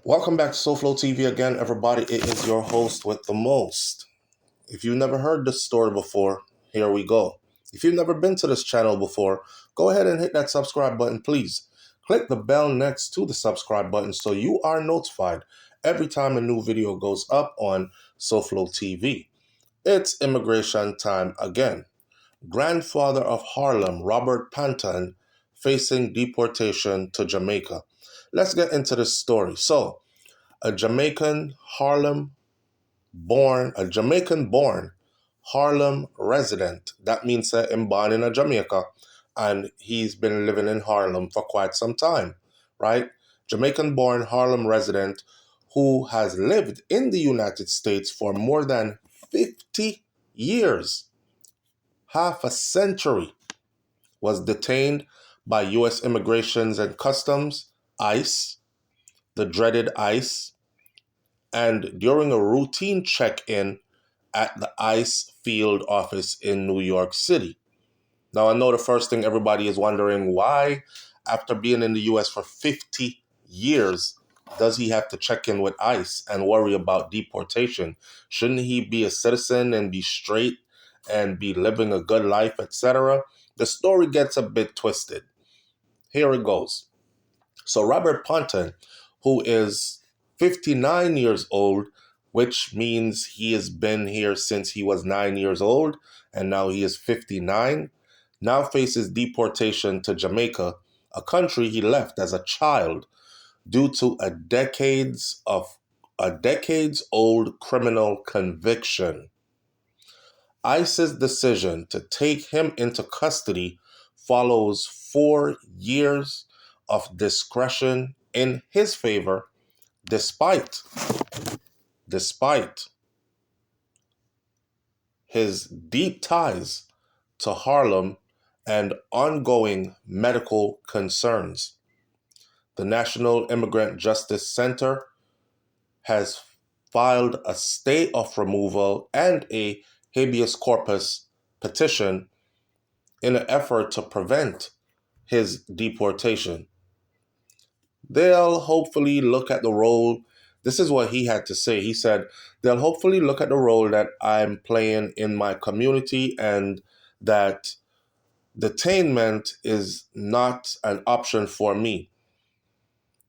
Welcome back to SouFLoTV again, everybody. It is your host with the most. If you've never heard this story before, here we go. If you've never been to this channel before, go ahead and hit that subscribe button, please. Click the bell next to the subscribe button so you are notified every time a new video goes up on SouFLoTV. It's immigration time again. Grandfather of Harlem, Robert Panton, facing deportation to Jamaica. Let's get into this story. So, a Jamaican born Harlem resident. That means that he's born in Jamaica and he's been living in Harlem for quite some time, right? Jamaican born Harlem resident who has lived in the United States for more than 50 years, half a century, was detained by U.S. Immigration and Customs, ICE, the dreaded ICE, and during a routine check-in at the ICE field office in New York City. Now, I know the first thing everybody is wondering, why, after being in the U.S. for 50 years, does he have to check in with ICE and worry about deportation? Shouldn't he be a citizen and be straight and be living a good life, etc.? The story gets a bit twisted. Here it goes. So Robert Panton, who is 59 years old, which means he has been here since he was 9 years old, and now he is 59, now faces deportation to Jamaica, a country he left as a child due to a decades-old criminal conviction. ICE's decision to take him into custody follows 4 years of discretion in his favor, despite his deep ties to Harlem and ongoing medical concerns. The National Immigrant Justice Center has filed a stay of removal and a habeas corpus petition in an effort to prevent his deportation. They'll hopefully look at the role. This is what he had to say. He said, they'll hopefully look at the role that I'm playing in my community and that detainment is not an option for me.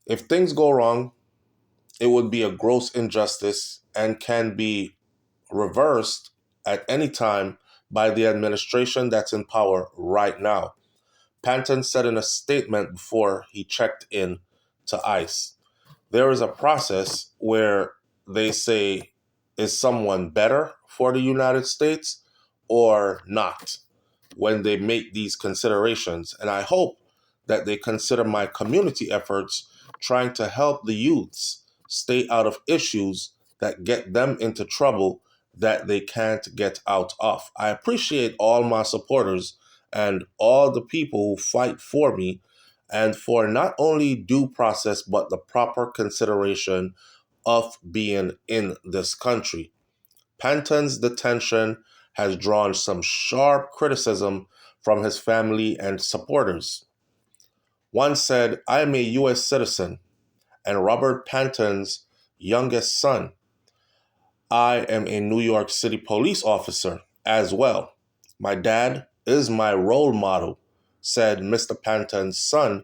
If things go wrong, it would be a gross injustice and can be reversed at any time by the administration that's in power right now. Panton said in a statement before he checked in to ICE, there is a process where they say, is someone better for the United States or not, when they make these considerations. And I hope that they consider my community efforts trying to help the youths stay out of issues that get them into trouble that they can't get out of. I appreciate all my supporters and all the people who fight for me and for not only due process, but the proper consideration of being in this country. Panton's detention has drawn some sharp criticism from his family and supporters. One said, I am a U.S. citizen and Robert Panton's youngest son. I am a New York City police officer as well. My dad is my role model, said Mr. Panton's son,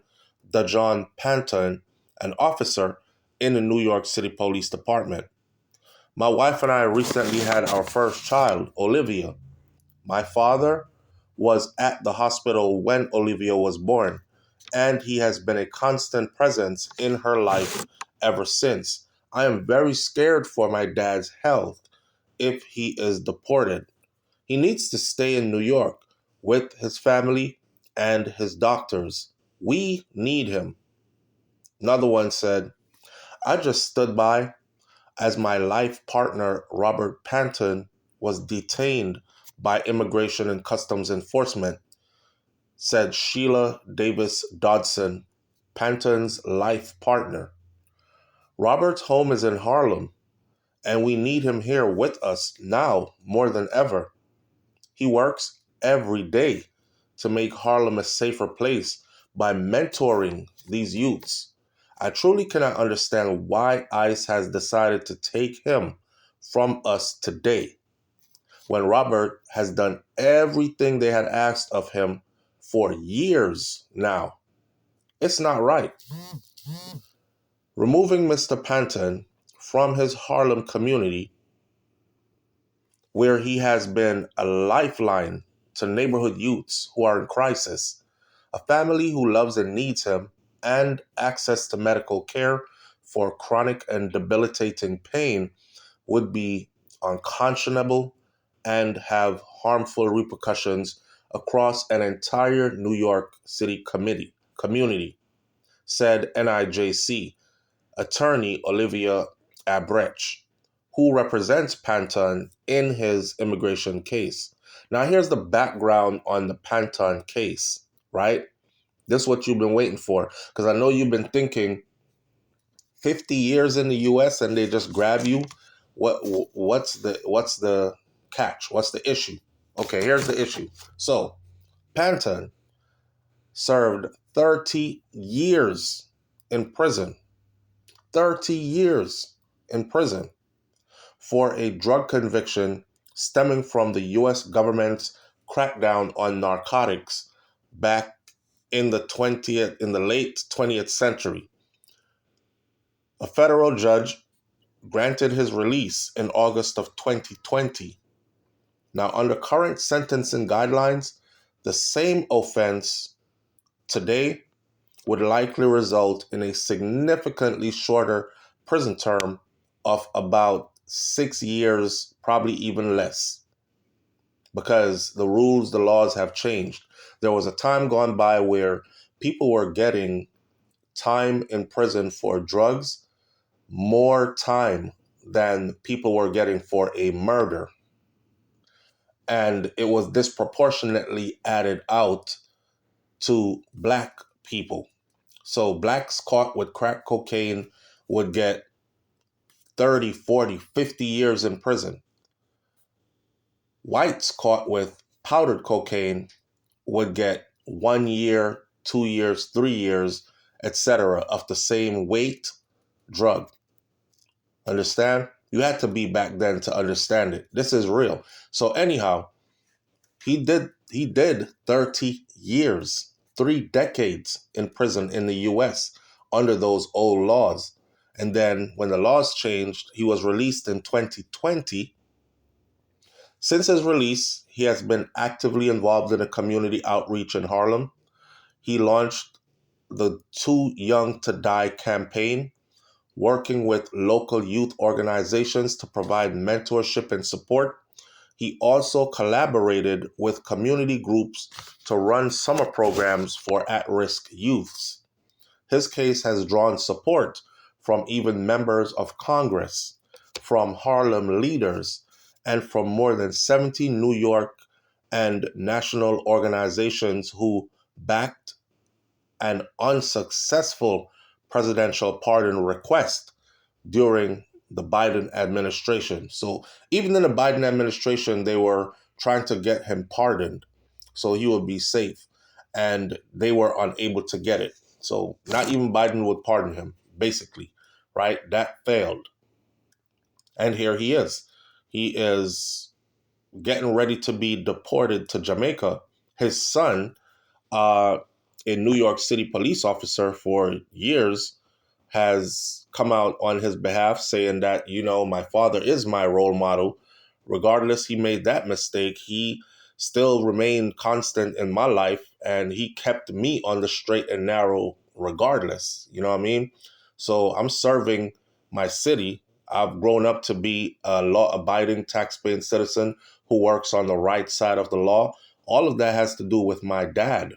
Dejon Panton, an officer in the New York City Police Department. My wife and I recently had our first child, Olivia. My father was at the hospital when Olivia was born, and he has been a constant presence in her life ever since. I am very scared for my dad's health if he is deported. He needs to stay in New York with his family and his doctors. We need him. Another one said, I just stood by as my life partner, Robert Panton, was detained by Immigration and Customs Enforcement, said Sheila Davis Dodson, Panton's life partner. Robert's home is in Harlem, and we need him here with us now more than ever. He works every day to make Harlem a safer place by mentoring these youths. I truly cannot understand why ICE has decided to take him from us today when Robert has done everything they had asked of him for years now. It's not right. Removing Mr. Panton from his Harlem community, where he has been a lifeline to neighborhood youths who are in crisis, a family who loves and needs him, and access to medical care for chronic and debilitating pain would be unconscionable and have harmful repercussions across an entire New York City community, said NIJC attorney Olivia Abrecht, who represents Panton in his immigration case. Now, here's the background on the Panton case, right? This is what you've been waiting for, because I know you've been thinking 50 years in the U.S. and they just grab you. What's the catch? What's the issue? Okay, here's the issue. So, Panton served 30 years in prison. 30 years in prison for a drug conviction stemming from the U.S. government's crackdown on narcotics back in the late 20th century. A federal judge granted his release in August of 2020. Now, under current sentencing guidelines, the same offense today would likely result in a significantly shorter prison term of about 6 years, probably even less, because the rules, the laws have changed. There was a time gone by where people were getting time in prison for drugs, more time than people were getting for a murder. And it was disproportionately added out to Black people. So blacks caught with crack cocaine would get 30, 40, 50 years in prison. Whites caught with powdered cocaine would get 1 year, 2 years, 3 years, etc. of the same weight drug. Understand? You had to be back then to understand it. This is real. So anyhow, he did 30 years, 3 decades in prison in the US under those old laws. And then when the laws changed, he was released in 2020. Since his release, he has been actively involved in a community outreach in Harlem. He launched the Too Young to Die campaign, working with local youth organizations to provide mentorship and support. He also collaborated with community groups to run summer programs for at-risk youths. His case has drawn support from even members of Congress, from Harlem leaders, and from more than 70 New York and national organizations who backed an unsuccessful presidential pardon request during the Biden administration. So even in the Biden administration, they were trying to get him pardoned so he would be safe. And they were unable to get it. So not even Biden would pardon him, basically, right? That failed. And here he is. He is getting ready to be deported to Jamaica. His son, a New York City police officer for years, has come out on his behalf saying that, my father is my role model. Regardless, he made that mistake. He still remained constant in my life and he kept me on the straight and narrow regardless. You know what I mean? So I'm serving my city. I've grown up to be a law-abiding, tax-paying citizen who works on the right side of the law. All of that has to do with my dad.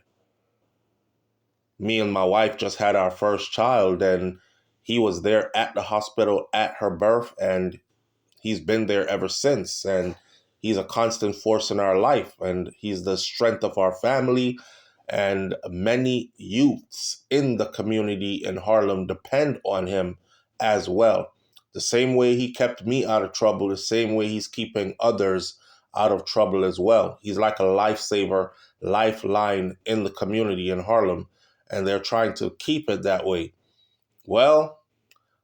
Me and my wife just had our first child, and he was there at the hospital at her birth, and he's been there ever since. And he's a constant force in our life, and he's the strength of our family. And many youths in the community in Harlem depend on him as well. The same way he kept me out of trouble, the same way he's keeping others out of trouble as well. He's like a lifesaver, lifeline in the community in Harlem, and they're trying to keep it that way. Well,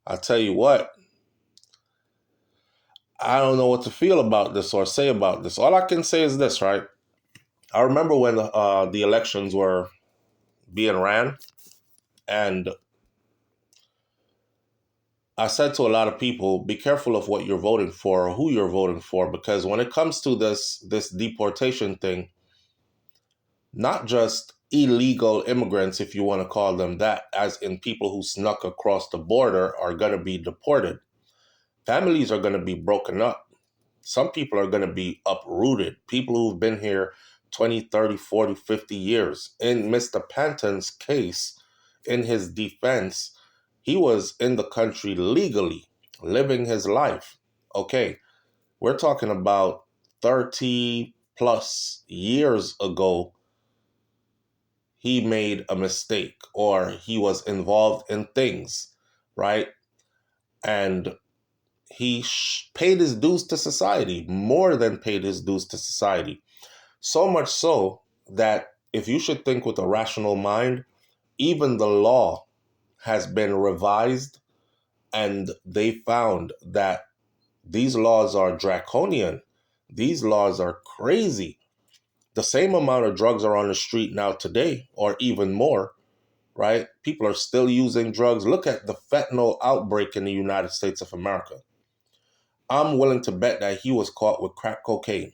I tell you what, I don't know what to feel about this or say about this. All I can say is this, right? I remember when the elections were being ran, and I said to a lot of people, be careful of what you're voting for or who you're voting for, because when it comes to this deportation thing, not just illegal immigrants, if you want to call them that, as in people who snuck across the border, are going to be deported. Families are going to be broken up. Some people are going to be uprooted. People who've been here 20, 30, 40, 50 years. In Mr. Panton's case, in his defense, he was in the country legally, living his life. Okay, we're talking about 30 plus years ago, he made a mistake or he was involved in things, right? And he paid his dues to society, more than paid his dues to society. So much so that if you should think with a rational mind, even the law has been revised, and they found that these laws are draconian. These laws are crazy. The same amount of drugs are on the street now today, or even more, right? People are still using drugs. Look at the fentanyl outbreak in the United States of America. I'm willing to bet that he was caught with crack cocaine.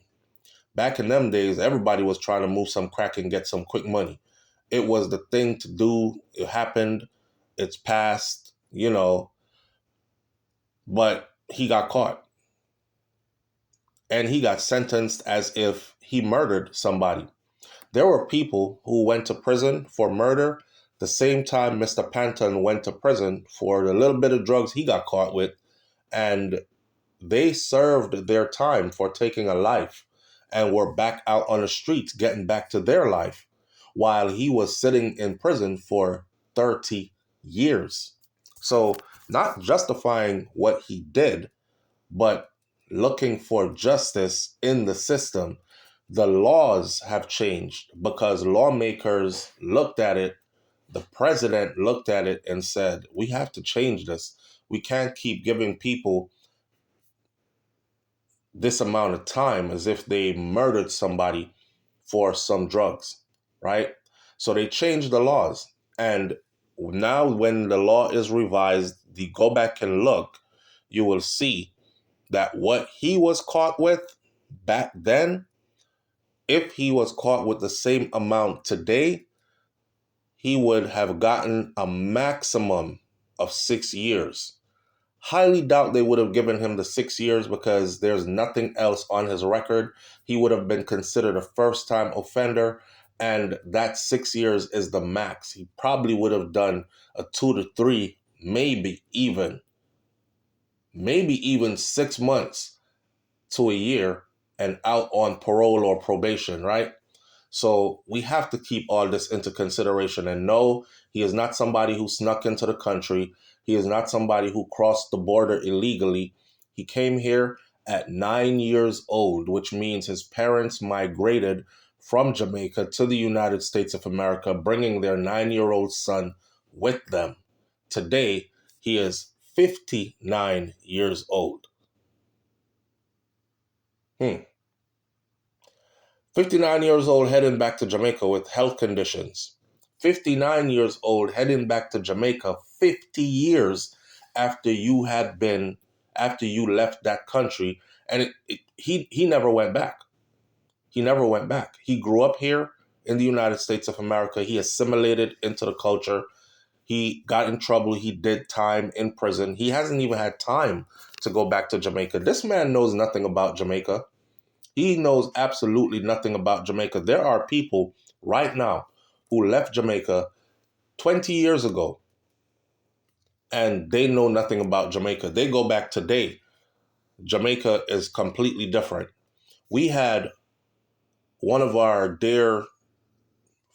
Back in them days, everybody was trying to move some crack and get some quick money. It was the thing to do. It happened. It's past, but he got caught. And he got sentenced as if he murdered somebody. There were people who went to prison for murder the same time Mr. Panton went to prison for the little bit of drugs he got caught with, and they served their time for taking a life and were back out on the streets getting back to their life while he was sitting in prison for 30 years. So, not justifying what he did, but looking for justice in the system. The laws have changed because lawmakers looked at it, the president looked at it and said, we have to change this. We can't keep giving people this amount of time as if they murdered somebody for some drugs, right? So they changed the laws. And now when the law is revised, you go back and look, you will see that what he was caught with back then, if he was caught with the same amount today, he would have gotten a maximum of 6 years. Highly doubt they would have given him the 6 years because there's nothing else on his record. He would have been considered a first-time offender, and that 6 years is the max. He probably would have done a 2 to 3, maybe even 6 months to a year and out on parole or probation, right? So we have to keep all this into consideration and know he is not somebody who snuck into the country. He is not somebody who crossed the border illegally. He came here at 9 years old, which means his parents migrated from Jamaica to the United States of America, bringing their 9-year-old son with them. Today, he is 59 years old. 59 years old heading back to Jamaica with health conditions. 59 years old heading back to Jamaica 50 years after you left that country. And he never went back. He never went back. He grew up here in the United States of America. He assimilated into the culture. He got in trouble. He did time in prison. He hasn't even had time to go back to Jamaica. This man knows nothing about Jamaica. He knows absolutely nothing about Jamaica. There are people right now who left Jamaica 20 years ago and they know nothing about Jamaica. They go back today. Jamaica is completely different. We had one of our dear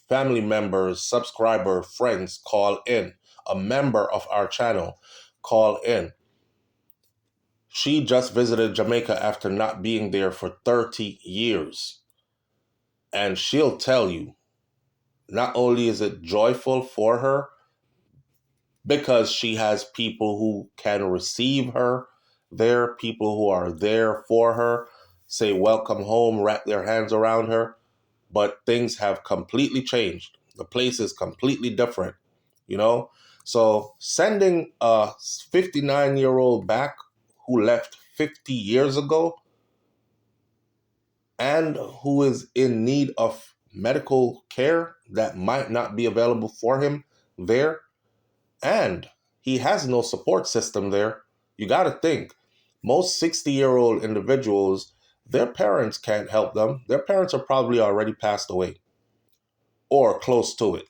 family members, subscriber, friends call in, a member of our channel call in. She just visited Jamaica after not being there for 30 years. And she'll tell you, not only is it joyful for her, because she has people who can receive her there, people who are there for her, say welcome home, wrap their hands around her. But things have completely changed. The place is completely different, you know? So sending a 59-year-old back who left 50 years ago and who is in need of medical care that might not be available for him there, and he has no support system there. You got to think, most 60-year-old individuals, their parents can't help them. Their parents are probably already passed away or close to it.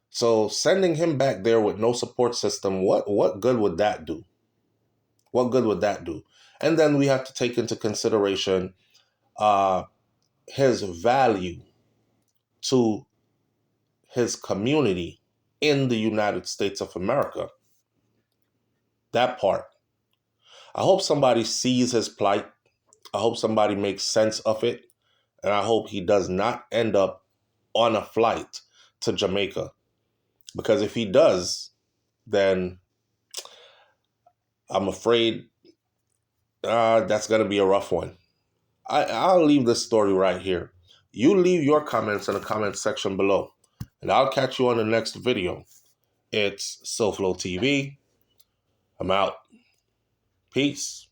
So sending him back there with no support system, what good would that do? What good would that do? And then we have to take into consideration his value to his community in the United States of America. That part. I hope somebody sees his plight. I hope somebody makes sense of it. And I hope he does not end up on a flight to Jamaica. Because if he does, then I'm afraid that's going to be a rough one. I'll leave this story right here. You leave your comments in the comment section below. And I'll catch you on the next video. It's SouFLoTV. I'm out. Peace.